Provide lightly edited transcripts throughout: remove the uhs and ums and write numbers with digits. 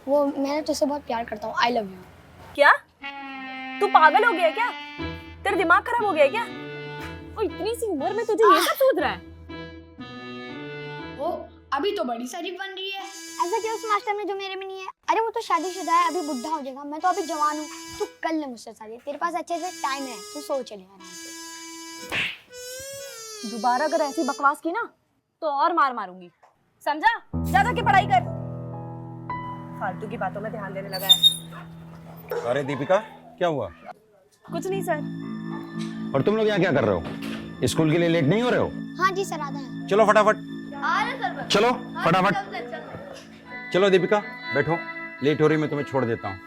वो मैं तुझसे बहुत प्यार करता हूँ, आई लव यू। क्या तू पागल हो गया क्या? तेरा दिमाग खराब हो गया क्या? और इतनी सी उम्र में तुझे ये सब सूझ रहा है? वो अभी तो बड़ी शरीफ बन रही है। ऐसा क्या उस मास्टर में जो मेरे में नहीं है? अरे वो तो शादीशुदा है, अभी बुढ़ा हो जाएगा, मैं तो अभी जवान हूँ। तू कर ले मुझसे शादी, तेरे पास अच्छे से टाइम है, तू सोच ले आराम से। दोबारा अगर ऐसी बकवास की ना तो और मार मारूंगी, समझा? ज्यादा की पढ़ाई कर, फालतू की बातों में ध्यान देने लगा है। अरे दीपिका, क्या हुआ? कुछ नहीं सर। और तुम लोग यहाँ क्या कर रहे हो? स्कूल के लिए लेट नहीं हो रहे हो? हाँ जी सर, आधा है। चलो फटाफट, चलो फटाफट। चलो दीपिका बैठो, लेट हो रही, मैं तुम्हें छोड़ देता हूँ।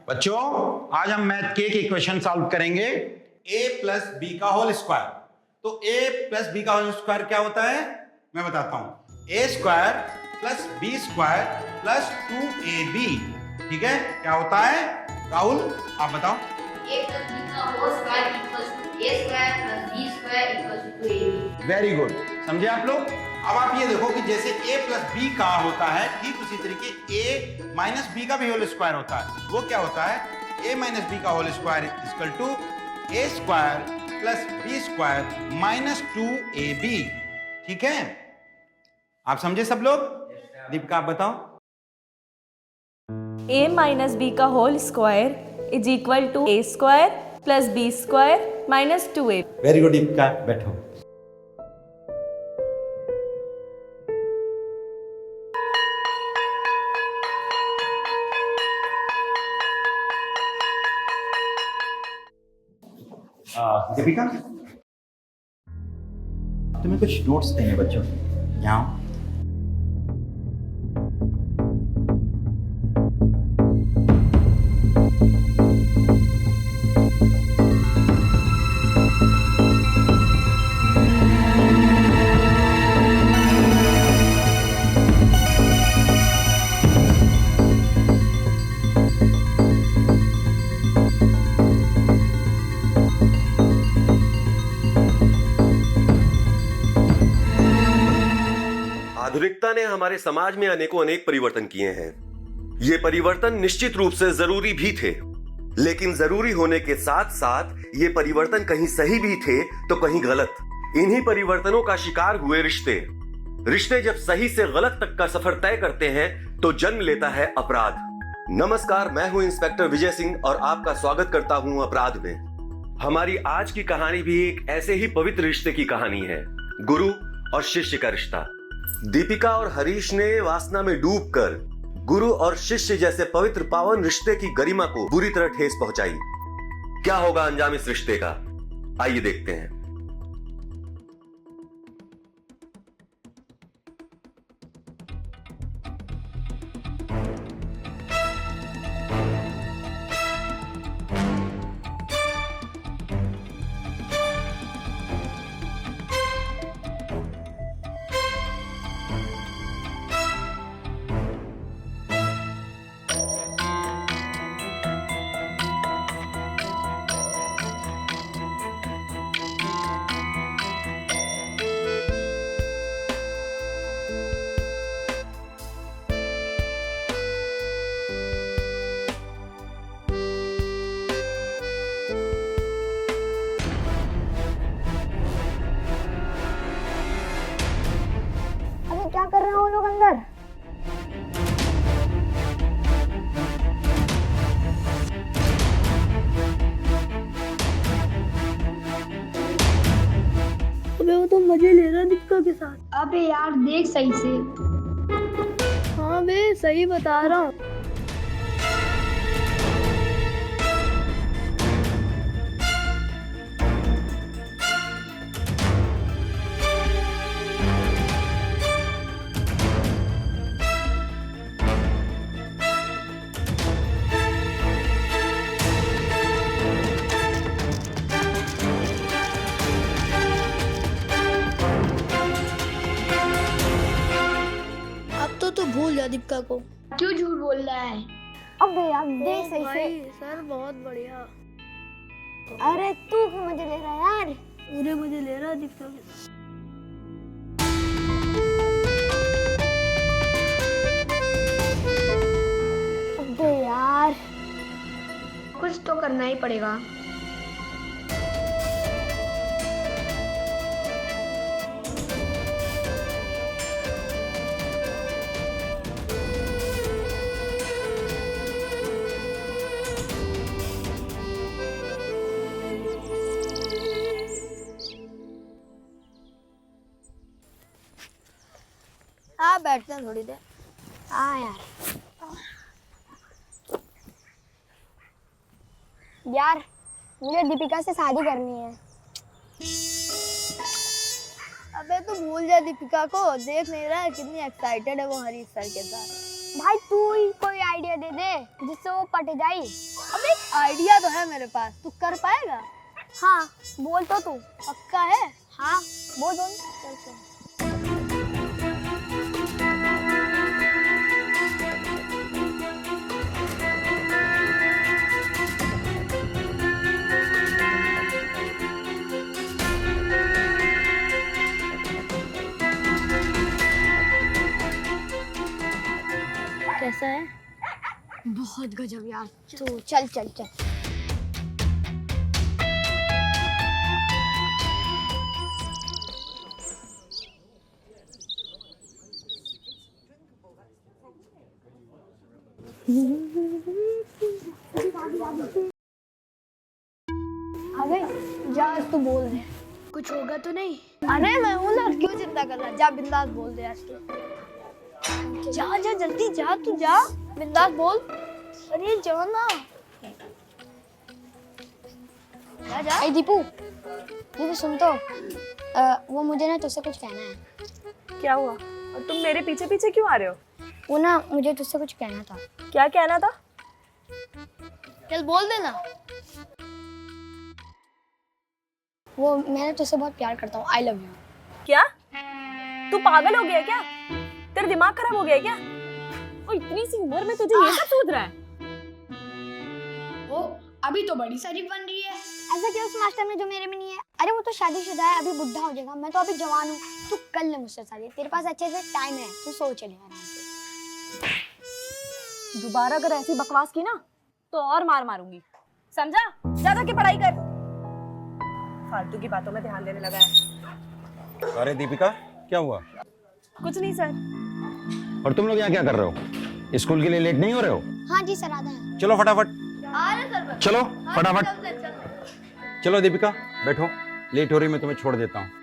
बच्चों, आज हम मैथ के एक इक्वेशन सॉल्व करेंगे, a प्लस बी का होल स्क्वायर। तो a प्लस बी का होल स्क्वायर क्या होता है मैं बताता हूं। a square plus B square plus 2ab, ठीक है? क्या होता है राहुल, आप बताओ। a plus b का whole square equals to a square plus b square equals to 2ab। Very good, समझे आप लोग? अब आप ये देखो कि जैसे a प्लस बी का होता है, ठीक उसी तरीके a माइनस बी का भी होल स्क्वायर होता है। वो क्या होता है? a माइनस बी का whole square equal to a square plus B square minus 2ab, ठीक है? आप समझे सब लोग? दीपिका आप बताओ। a माइनस बी का whole square is equal to a square plus B square minus 2a। Very good Deepika, बैठो। दीपिका, तुम्हें कुछ नोट्स देंगे बच्चों, यहाँ। आधुनिकता ने हमारे समाज में अनेकों अनेक परिवर्तन किए हैं। ये परिवर्तन निश्चित रूप से जरूरी भी थे, लेकिन जरूरी होने के साथ साथ ये परिवर्तन कहीं सही भी थे तो कहीं गलत। इन्हीं परिवर्तनों का शिकार हुए रिश्ते जब सही से गलत तक का सफर तय करते हैं तो जन्म लेता है अपराध। नमस्कार, मैं हूं इंस्पेक्टर विजय सिंह और आपका स्वागत करता हूं अपराध में। हमारी आज की कहानी भी एक ऐसे ही पवित्र रिश्ते की कहानी है, गुरु और शिष्य का रिश्ता। दीपिका और हरीश ने वासना में डूबकर गुरु और शिष्य जैसे पवित्र पावन रिश्ते की गरिमा को बुरी तरह ठेस पहुंचाई। क्या होगा अंजाम इस रिश्ते का, आइए देखते हैं। वो मजे ले रहा दीपिका के साथ। अबे यार देख सही से। हाँ बे सही बता रहा हूँ। अब तो तू भूल जा दीपिका को। क्यों झूठ बोल रहा है? अबे यार देख सही से। भाई सर बहुत बढ़िया। अरे तू क्यों मजे ले रहा है यार? पूरे मजे ले रहा दीपिका के साथ। अबे यार कुछ तो करना ही पड़ेगा। हाँ बैठते हैं थोड़ी देर। हाँ यार। यार मुझे दीपिका से शादी करनी है। अबे तू भूल जा दीपिका को। देख नहीं रहा है कितनी एक्साइटेड है वो हरीश सर के साथ। भाई तू ही कोई आइडिया दे दे जिससे वो पट जाए। अबे आइडिया तो है मेरे पास, तू कर पाएगा? हाँ बोल तो तू। पक्का है? हाँ बोल बोल। चल चल। कैसा है? बहुत गजब यार। तो चल चल चल। अबे जा आज तू बोल दे। कुछ होगा तो नहीं? अरे मैं हूँ ना। क्यों चिंता कर रहा? जा बिंदास बोल दे आज तो। जा जा जल्दी जा, तू जा बिंदास बोल। अरे जाओ ना। जा जा। ए दीपू दीपू सुन तो। वो मुझे ना तुझसे कुछ कहना है। क्या हुआ? और तुम मेरे पीछे पीछे क्यों आ रहे हो? वो ना मुझे तुझसे कुछ कहना था। क्या कहना था? चल बोल देना। वो मैं तुझसे बहुत प्यार करता हूँ। I love you. क्या? तू पागल हो गया क्या? तेरा दिमाग खराब हो गया क्या? और इतनी सी उम्र में तुझे ये सब सूझ रहा है? वो अभी तो बड़ी शरीफ बन रही है। ऐसा क्या उस मास्टर में जो मेरे में नहीं है? अरे वो तो शादीशुदा है, अभी बुढ़ा हो जाएगा। मैं तो अभी जवान हूँ। तू कर ले मुझसे शादी। तेरे पास अच्छे से टाइम है। तू सोच ले आराम से। दोबारा अगर ऐसी बकवास की ना तो और मार मारूंगी, समझा? ज्यादा की पढ़ाई कर। फालतू की बातों में ध्यान देने लगा है। अरे दीपिका क्या हुआ? कुछ नहीं सर। और तुम लोग यहाँ क्या कर रहे हो? स्कूल के लिए लेट नहीं हो रहे हो? हाँ जी सर आधा है। चलो फटाफट। चलो फटाफट। चलो दीपिका बैठो, लेट हो रही, मैं तुम्हें छोड़ देता हूँ।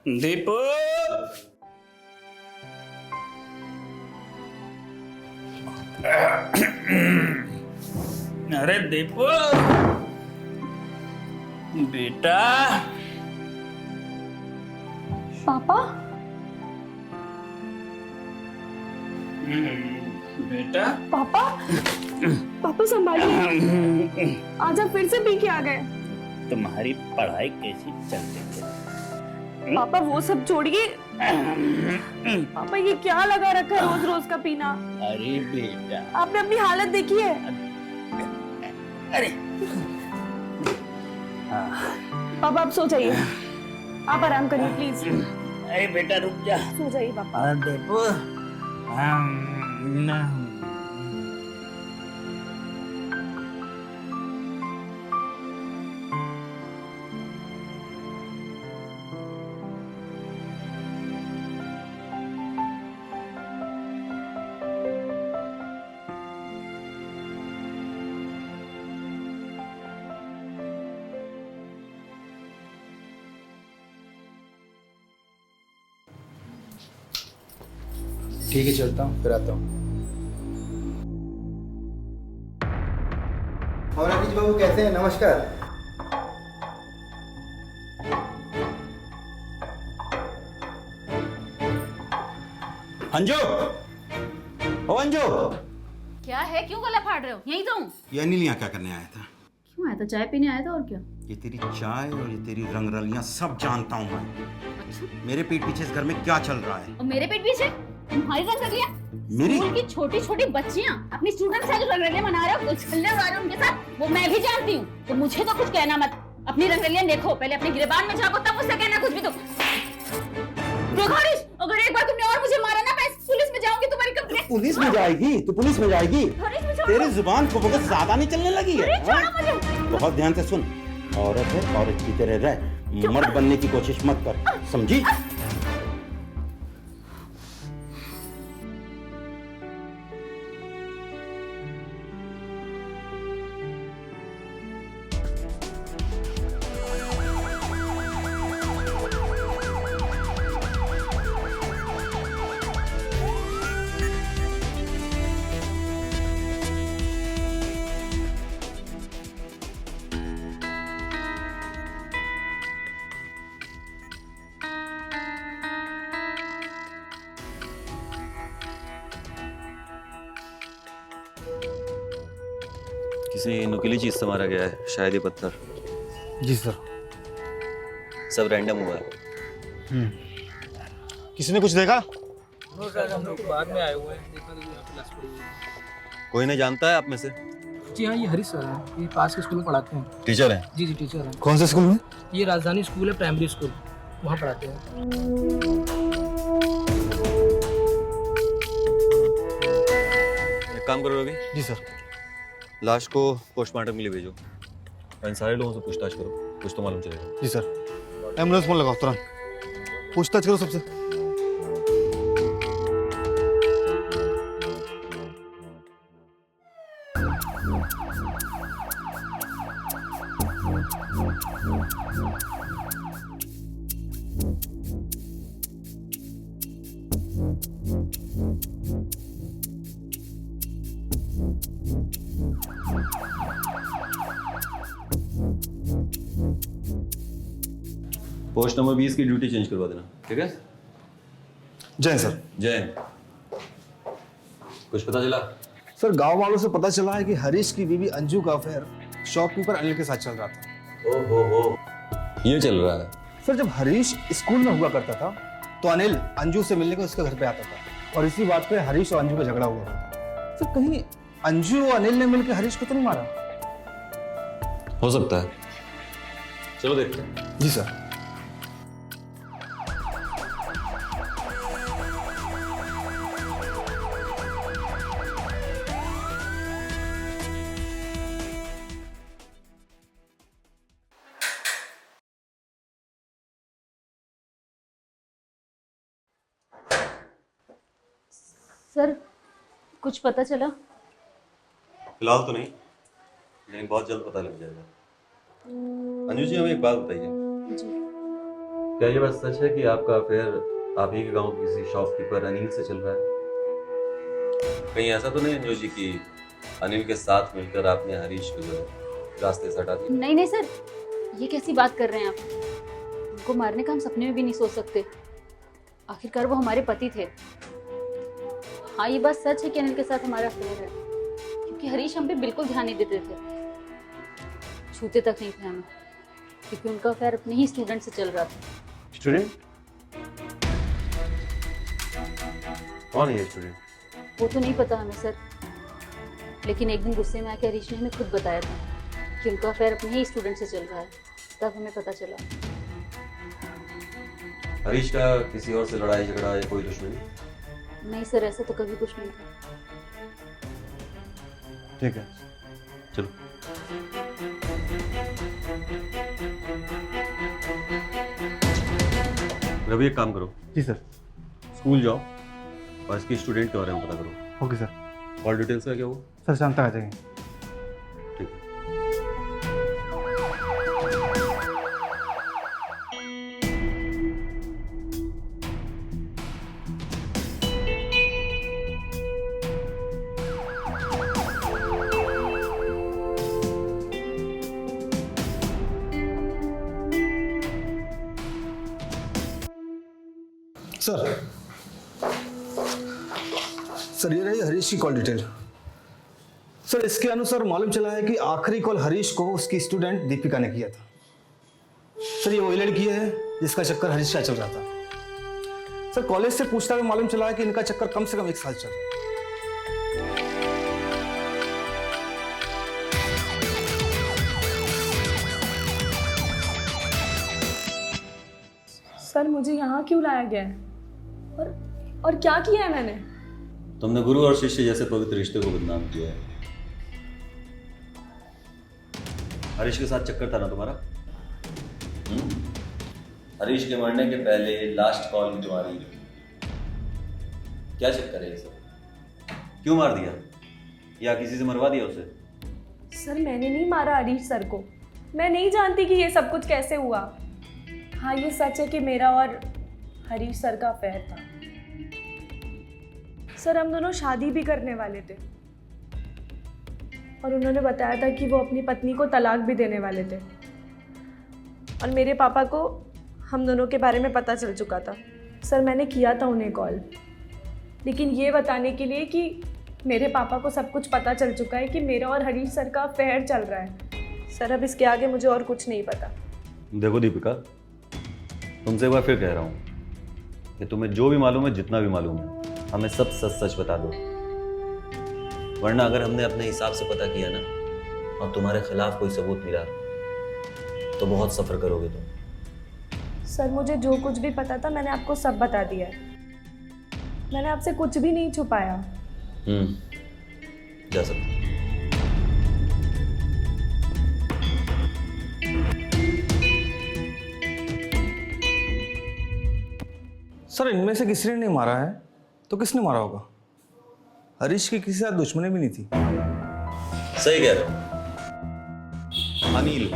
दीपू, अरे दीपू बेटा। पापा बेटा पापा पापा संभालिए, आज आप फिर से पी के आ गए। तुम्हारी पढ़ाई कैसी चल रही है? पापा वो सब छोड़िए, पापा ये क्या लगा रखा है रोज रोज का पीना। अरे बेटा, आपने अपनी हालत देखी है। अरे पापा आप सो जाइए, आप आराम करिए प्लीज। अरे बेटा रुक जा। सो जाइए पापा। दीपू ठीक है, चलता हूँ, फिर आता हूँ। और अनीश बाबू कैसे हैं? नमस्कार। अंजू, ओ अंजू, क्या है, क्यों गला फाड़ रहे हो? यहीं तो हूँ। ये अनिल यहाँ क्या करने आया था? क्यों आया था? चाय पीने आया था और क्या? ये तेरी चाय और ये तेरी रंगरलियां सब जानता हूँ मैं। अच्छा, मेरे पीठ पीछे इस घर में क्या चल रहा है? और मेरे पेट पीछे तुम्हारी रंग रलियां? मेरी? स्कूल की छोटी छोटी बच्चियां अपनी स्टूडेंट से जो रंग रलियां मना रहे हो, कुछ खेलने वाले उनके साथ, वो मैं भी जानती हूँ। तो मुझे तो कुछ कहना मत। अपनी रंग रलियां देखो, पहले अपने गिरबान में झाँको, तब मुझसे कहना कुछ भी। तो देखो हरीश, अगर एक बार तुमने और मुझे मारा ना, मैं पुलिस में जाऊंगी, तुम्हारी कंप्लेंट। पुलिस में जाएगी? तू पुलिस में जाएगी? हरीश मुझे तेरी जुबान को बहुत ज्यादा नहीं चलने लगी है? अरे छोड़ो मुझे। बहुत ध्यान से सुन, औरत है, औरत की तरह रह, मर्द बनने की कोशिश मत कर, समझी? किसी नुकीली चीज से मारा गया है, शायद ये पत्थर। जी सर। सब रैंडम हुआ है। किसी ने कुछ देखा? बाद में आए हुए हैं। कोई नहीं जानता है आप में से? जी हाँ, ये हरीश सर हैं, ये पास के स्कूल में पढ़ाते हैं। टीचर हैं? जी जी टीचर हैं। कौन से स्कूल में? ये राजधानी स्कूल है, प्राइमरी स्कूल, वहाँ पढ़ाते हैं। एक काम करो रवि, जी सर। लाश को पोस्टमार्टम के लिए भेजो और इन सारे लोगों से पूछताछ करो, कुछ तो मालूम चलेगा। जी सर। एम्बुलेंस फोन लगाओ तुरंत, पूछताछ करो सबसे। पोस्ट नंबर 20 की ड्यूटी चेंज करवा देना, ठीक है? जय सर। जय, कुछ पता चला? सर गांव वालों से पता चला है कि हरीश की बीवी अंजू का अफेयर शॉपकीपर अनिल के साथ चल रहा था। ओहो, ये चल रहा है। सर जब हरीश स्कूल में हुआ करता था तो अनिल अंजू से मिलने को उसके घर पे आता था और इसी बात पे हरीश और अंजू का झगड़ा हुआ था। सर कहीं अंजू और अनिल ने मिलकर हरीश को तो नहीं मारा? हो सकता है, चलो देखते हैं। जी सर। सर कुछ पता चला? फिलहाल तो नहीं, लेकिन बहुत जल्द पता लग जाएगा। अंजू जी हमें एक बात बताइए, क्या ये बात सच है कि आपका अफेयर आप ही के गांव के किसी शॉपकीपर अनिल से चल रहा है? कहीं ऐसा तो नहीं अंजू जी कि अनिल के साथ मिलकर आपने हरीश को जो है रास्ते से हटा दिया? नहीं नहीं सर, ये कैसी बात कर रहे हैं आप? उनको मारने का हम सपने में भी नहीं सोच सकते। आखिरकार वो हमारे पति थे। हाँ, ये बात सच है कि अनिल के साथ हमारा अफेयर है, क्योंकि हरीश हम पे बिल्कुल ध्यान नहीं देते थे, छूते तक नहीं थे हमें, क्योंकि उनका अफेयर अपने ही स्टूडेंट से चल रहा था। स्टूडेंट? कौन है ये स्टूडेंट? वो तो नहीं पता हमें सर, लेकिन एक दिन गुस्से में आके हरीश ने हमें खुद बताया था कि उनका अफेयर अपने ही स्टूडेंट से चल रहा है, तब हमें पता चला। हरीश का किसी और से लड़ाई झगड़ा या कोई दुश्मनी? नहीं सर, ऐसा तो कभी कुछ नहीं था। ठीक है, चलो। रवि, एक काम करो। जी सर। स्कूल जाओ और इसकी स्टूडेंट के बारे में पता करो। Okay sir. और डिटेल्स का क्या हुआ? सर शाम तक आ जाएंगे। ठीक है। सर ये रही हरीश की कॉल डिटेल। सर इसके अनुसार मालूम चला है कि आखिरी कॉल हरीश को उसकी स्टूडेंट दीपिका ने किया था। सर ये वही लड़की है जिसका चक्कर हरीश का चल रहा था। सर कॉलेज से पूछता हुआ मालूम चला है कि इनका चक्कर कम से कम 1 साल चल रहा है। सर मुझे यहाँ क्यों लाया गया है और क्या किया है मैंने? तुमने गुरु और शिष्य जैसे पवित्र रिश्ते को बदनाम किया है। हरीश के साथ चक्कर था ना तुम्हारा? हरीश के मरने के पहले लास्ट कॉल भी तुम्हारी। क्या चक्कर है ये सब? क्यों मार दिया या किसी से मरवा दिया उसे? सर मैंने नहीं मारा हरीश सर को। मैं नहीं जानती कि ये सब कुछ कैसे हुआ। हाँ ये सच है कि मेरा और हरीश सर का अफेयर था। सर हम दोनों शादी भी करने वाले थे और उन्होंने बताया था कि वो अपनी पत्नी को तलाक भी देने वाले थे और मेरे पापा को हम दोनों के बारे में पता चल चुका था। सर मैंने किया था उन्हें कॉल, लेकिन ये बताने के लिए कि मेरे पापा को सब कुछ पता चल चुका है कि मेरा और हरीश सर का अफेयर चल रहा है। सर अब इसके आगे मुझे और कुछ नहीं पता। देखो दीपिका, तुमसे एक बार फिर कह रहा हूँ कि तुम्हें जो भी मालूम है, जितना भी मालूम है, हमें सब सच सच बता दो, वरना अगर हमने अपने हिसाब से पता किया ना और तुम्हारे खिलाफ कोई सबूत मिला तो बहुत सफर करोगे तुम। सर मुझे जो कुछ भी पता था मैंने आपको सब बता दिया है। मैंने आपसे कुछ भी नहीं छुपाया। जा सकते। सर इनमें से किसी ने नहीं मारा है तो किसने मारा होगा? हरीश की किसी साथ दुश्मनी भी नहीं थी। सही कह रहे हो। अनिल,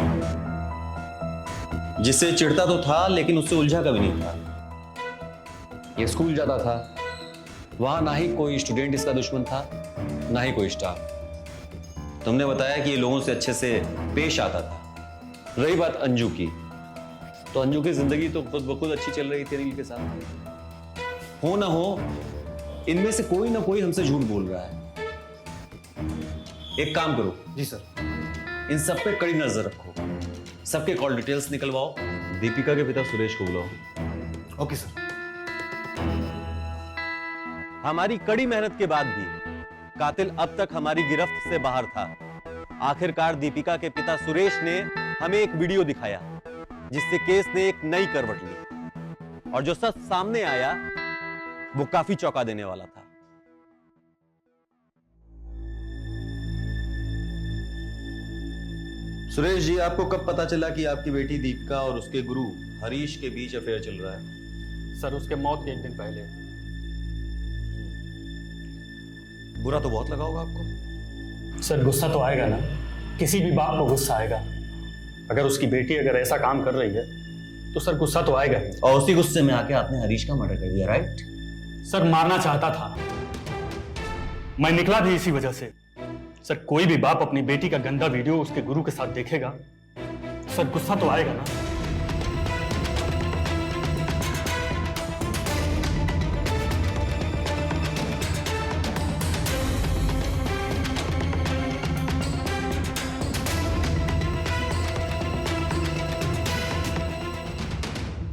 जिससे चिढ़ता तो था लेकिन उससे उलझा कभी नहीं था। ये स्कूल जाता था, वहां ना ही कोई स्टूडेंट इसका दुश्मन था, ना ही कोई स्टाफ। तुमने बताया कि ये लोगों से अच्छे से पेश आता था। रही बात अंजू की, तो अंजू की जिंदगी तो खुद ब खुद अच्छी चल रही थी अनिल के साथ। हो ना हो, इनमें से कोई ना कोई हमसे झूठ बोल रहा है। एक काम करो। जी सर। इन सब पे कड़ी नजर रखो, सबके कॉल डिटेल्स निकलवाओ, दीपिका के पिता सुरेश को बुलाओ। Okay sir. हमारी कड़ी मेहनत के बाद भी कातिल अब तक हमारी गिरफ्त से बाहर था। आखिरकार दीपिका के पिता सुरेश ने हमें एक वीडियो दिखाया जिससे केस ने एक नई करवट ली, और जो सच सामने आया वो काफी चौंका देने वाला था। सुरेश जी, आपको कब पता चला कि आपकी बेटी दीपिका और उसके गुरु हरीश के बीच अफेयर चल रहा है? सर उसके मौत के 1 दिन पहले। बुरा तो बहुत लगा होगा आपको। सर गुस्सा तो आएगा ना, किसी भी बाप को गुस्सा आएगा। अगर उसकी बेटी अगर ऐसा काम कर रही है तो सर गुस्सा तो आएगा ही। और उसी गुस्से में आके आपने हरीश का मर्डर कर दिया, राइट? सर मारना चाहता था, मैं निकला भी इसी वजह से। सर कोई भी बाप अपनी बेटी का गंदा वीडियो उसके गुरु के साथ देखेगा, सर गुस्सा तो आएगा ना।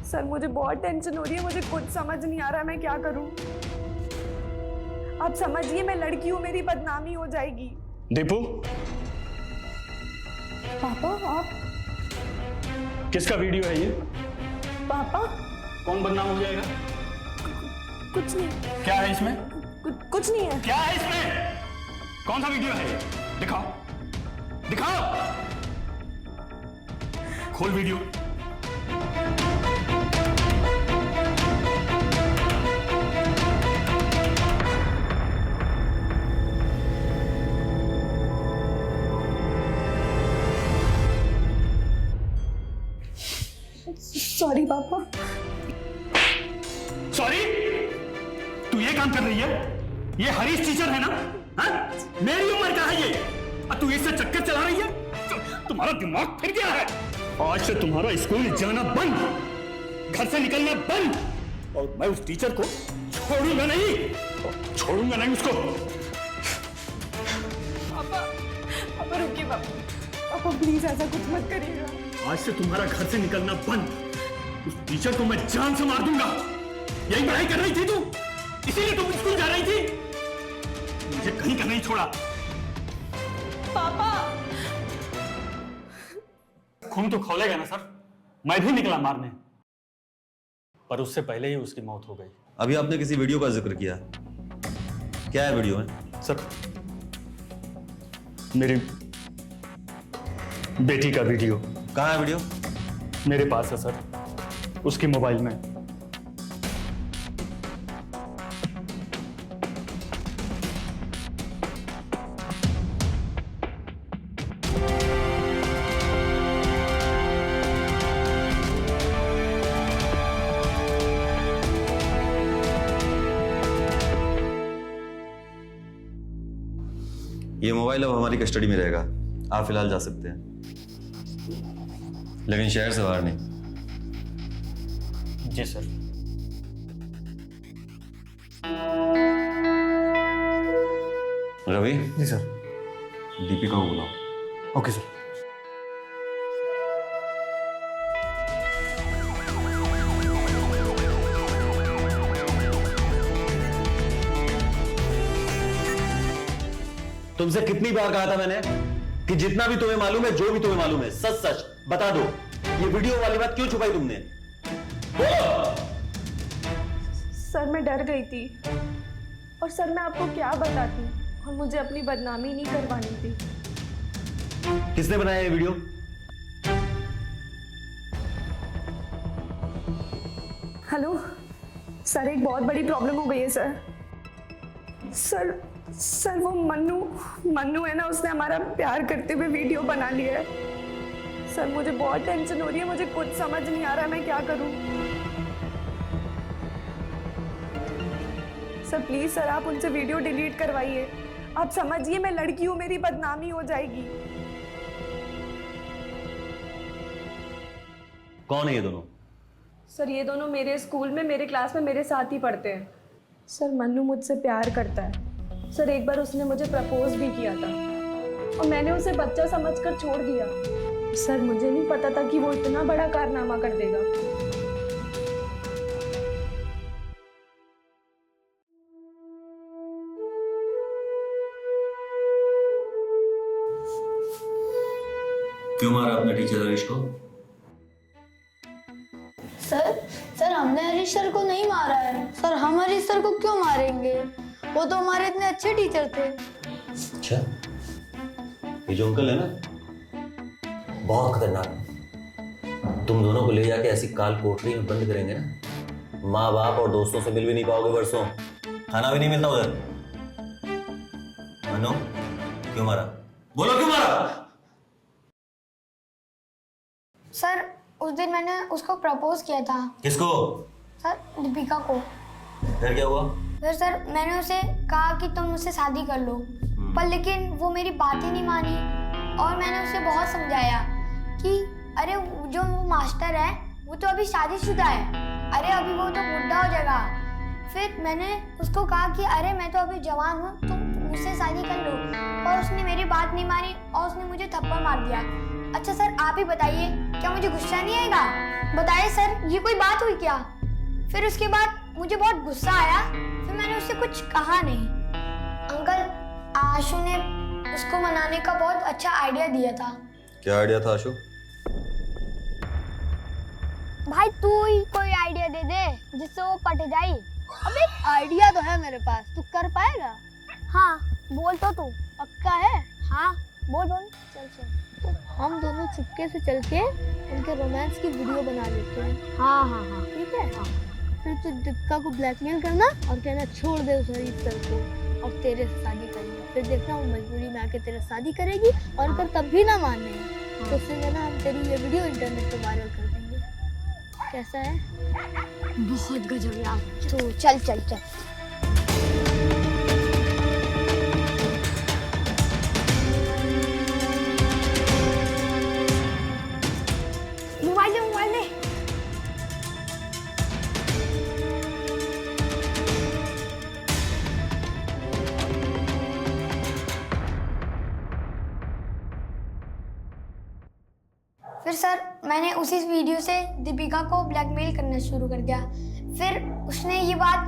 सर मुझे बहुत टेंशन हो रही है, मुझे कुछ समझ नहीं आ रहा मैं क्या करूं। आप समझिए, मैं लड़की हूं, मेरी बदनामी हो जाएगी। दीपू, पापा आप? किसका वीडियो है ये? पापा कौन बदनाम हो जाएगा? कुछ नहीं। क्या है इसमें? कुछ नहीं है। क्या है इसमें? कौन सा वीडियो है ये? दिखाओ, दिखाओ, खोल वीडियो। सॉरी पापा। सॉरी? तू ये काम कर रही है? ये हरीश टीचर है ना? हाँ? मेरी उम्र का है ये, और तू इससे चक्कर चला रही है? तुम्हारा दिमाग फिर गया है। आज से तुम्हारा स्कूल जाना बंद, घर से निकलना बंद, और मैं उस टीचर को छोड़ूंगा नहीं, छोड़ूंगा नहीं उसको। पापा रुकिए पापा प्लीज ऐसा कुछ मत करिएगा। आज से तुम्हारा घर से निकलना बंद, उस टीचर को मैं जान से मार दूंगा। यही पढ़ाई कर रही थी तू, इसीलिए तुम स्कूल जा रही थी, मुझे कहीं का नहीं छोड़ा। पापा खून तो खौलेगा ना सर, मैं भी निकला मारने, पर उससे पहले ही उसकी मौत हो गई। अभी आपने किसी वीडियो का जिक्र किया, क्या है वीडियो में? सर मेरी बेटी का वीडियो। कहाँ है वीडियो? मेरे पास है सर, उसकी मोबाइल में। ये मोबाइल अब हमारी कस्टडी में रहेगा, आप फिलहाल जा सकते हैं, लेकिन शहर से बाहर नहीं। जी सर। रवि। जी सर। दीपिका को बुलाओ। Okay sir. तुमसे कितनी बार कहा था मैंने कि जितना भी तुम्हें मालूम है, जो भी तुम्हें मालूम है, सच सच बता दो। ये वीडियो वाली बात क्यों छुपाई तुमने? सर मैं डर गई थी, और सर मैं आपको क्या बताती, और मुझे अपनी बदनामी नहीं करवानी थी। किसने बनाया ये वीडियो? हेलो सर, एक बहुत बड़ी प्रॉब्लम हो गई है सर। सर वो मन्नू है ना, उसने हमारा प्यार करते हुए वीडियो बना लिया है। सर मुझे बहुत टेंशन हो रही है, मुझे कुछ समझ नहीं आ रहा मैं क्या करूं। सर प्लीज सर, आप उनसे वीडियो डिलीट करवाइए। आप समझिए, मैं लड़की हूं, मेरी बदनामी हो जाएगी। कौन है ये दोनों? सर ये दोनों मेरे स्कूल में, मेरे क्लास में मेरे साथ ही पढ़ते हैं। सर मन्नू मुझसे प्यार करता है। सर एक बार उसने मुझे प्रपोज भी किया था, और मैंने उसे बच्चा समझकर छोड़ दिया। सर मुझे नहीं पता था कि वो इतना बड़ा कारनामा कर देगा। क्यों मारा अपने टीचर हरीश को? सर हमने हरीश सर को नहीं मारा है। सर हम हरीश सर को क्यों मारेंगे? वो तो हमारे इतने अच्छे टीचर थे। अच्छा, ये जो अंकल है ना, बहुत खतरनाक। तुम दोनों को ले जाके ऐसी काल कोठरी में बंद करेंगे ना, माँ बाप और दोस्तों से मिल भी नहीं पाओगे वर्षों, खाना भी नहीं मिलता उधर। मनु, क्यों मारा? बोलो क्यों मारा? सर उस दिन मैंने उसको प्रपोज किया था। किसको? सर दीपिका को। फिर क्या हुआ? फिर सर मैंने उसे कहा कि तुम मुझसे शादी कर लो, पर लेकिन वो मेरी बात ही नहीं मानी और मैंने उसे बहुत समझाया कि अरे जो वो मास्टर है वो तो अभी शादीशुदा है, अरे अभी वो तो बुढ़ा हो जाएगा। फिर मैंने उसको कहा कि अरे मैं तो अभी जवान हूँ, तुम मुझसे शादी कर लो, पर उसने मेरी बात नहीं मानी और उसने मुझे थप्पड़ मार दिया। अच्छा सर आप ही बताइए, क्या मुझे गुस्सा नहीं आएगा? बताइए सर, ये कोई बात हुई क्या? फिर उसके बाद मुझे बहुत गुस्सा आया, फिर मैंने उससे कुछ कहा नहीं। अंकल, आशु ने उसको मनाने का बहुत अच्छा आइडिया दिया था। क्या आइडिया था आशु? भाई तू ही कोई आइडिया दे दे जिससे वो पट जाए। अबे आइडिया तो है मेरे पास, तू कर पाएगा? हाँ बोल तो तू। पक्का है? हाँ बोल बोल। चल चल, तो हम दोनों चुपके से चल के उनके रोमांस की वीडियो बना लेते हैं। हाँ हाँ हाँ ठीक है। फिर तू दीपिका को ब्लैकमेल करना और कहना छोड़ दे उस हरीश सर को और तेरे से शादी करनी। फिर देखना वो मजबूरी में आके तेरे शादी करेगी और अगर तब भी ना माने तो उससे कहना हम तेरी ये वीडियो इंटरनेट पे वायरल कर देंगे। कैसा है? बहुत गजब यार। तो चल चल चल। मोबाइल दे मोबाइल दे। फिर सर मैंने उसी वीडियो से दीपिका को ब्लैकमेल करना शुरू कर दिया। फिर उसने ये बात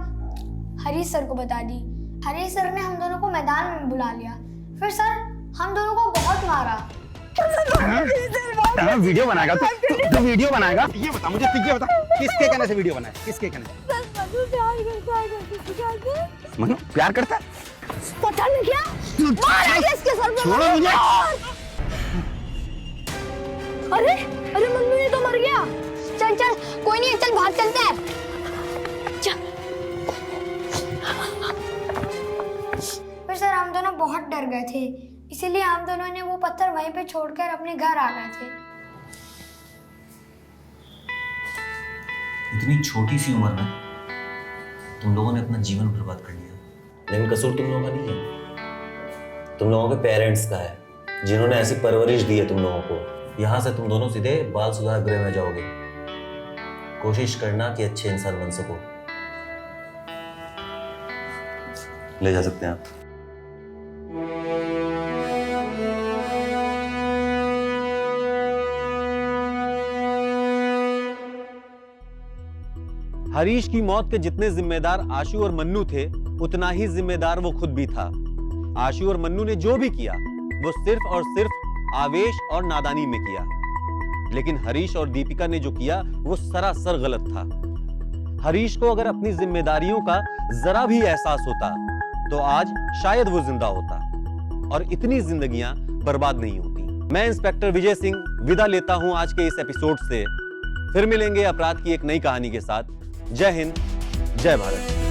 हरीश सर को बता दी। हरीश सर ने हम दोनों को मैदान में बुला लिया। फिर सर हम दोनों को बहुत मारा। वीडियो बनाएगा तू वीडियो बनाएगा? ये बता मुझे, ये बता किसके कहने से वीडियो बनाया? किसके कहने से? मनु प्यार करता है? पता नहीं क्या मारा इसके सर पे। छोड़ो मुझे। अरे अरे मन्नू ये तो मर गया। चल चल कोई नहीं, चल भाग चलते हैं। चल। फिर सर हम दोनों बहुत डर गए थे, इसीलिए हम दोनों ने वो पत्थर वहीं पे छोड़कर अपने घर आ गए थे। इतनी छोटी सी उम्र में तुम लोगों ने अपना जीवन बर्बाद कर लिया, लेकिन कसूर तुम लोगों का नहीं है, तुम लोगों के पेरेंट्स का है, जिन्होंने ऐसी परवरिश दी है तुम लोगों को। यहाँ से तुम दोनों सीधे बाल सुधार गृह में जाओगे। कोशिश करना कि अच्छे इंसान बन सको। ले जा सकते हैं आप। हरीश की मौत के जितने जिम्मेदार आशु और मन्नू थे, उतना ही जिम्मेदार वो खुद भी था। आशु और मन्नू ने जो भी किया वो सिर्फ और सिर्फ आवेश और नादानी में किया, लेकिन हरीश और दीपिका ने जो किया वो सरासर गलत था। हरीश को अगर अपनी जिम्मेदारियों का जरा भी एहसास होता तो आज शायद वो जिंदा होता और इतनी जिंदगियां बर्बाद नहीं होती। मैं इंस्पेक्टर विजय सिंह विदा लेता हूं आज के इस एपिसोड से। फिर मिलेंगे अपराध की एक नई कहानी के साथ। जय हिंद, जय भारत।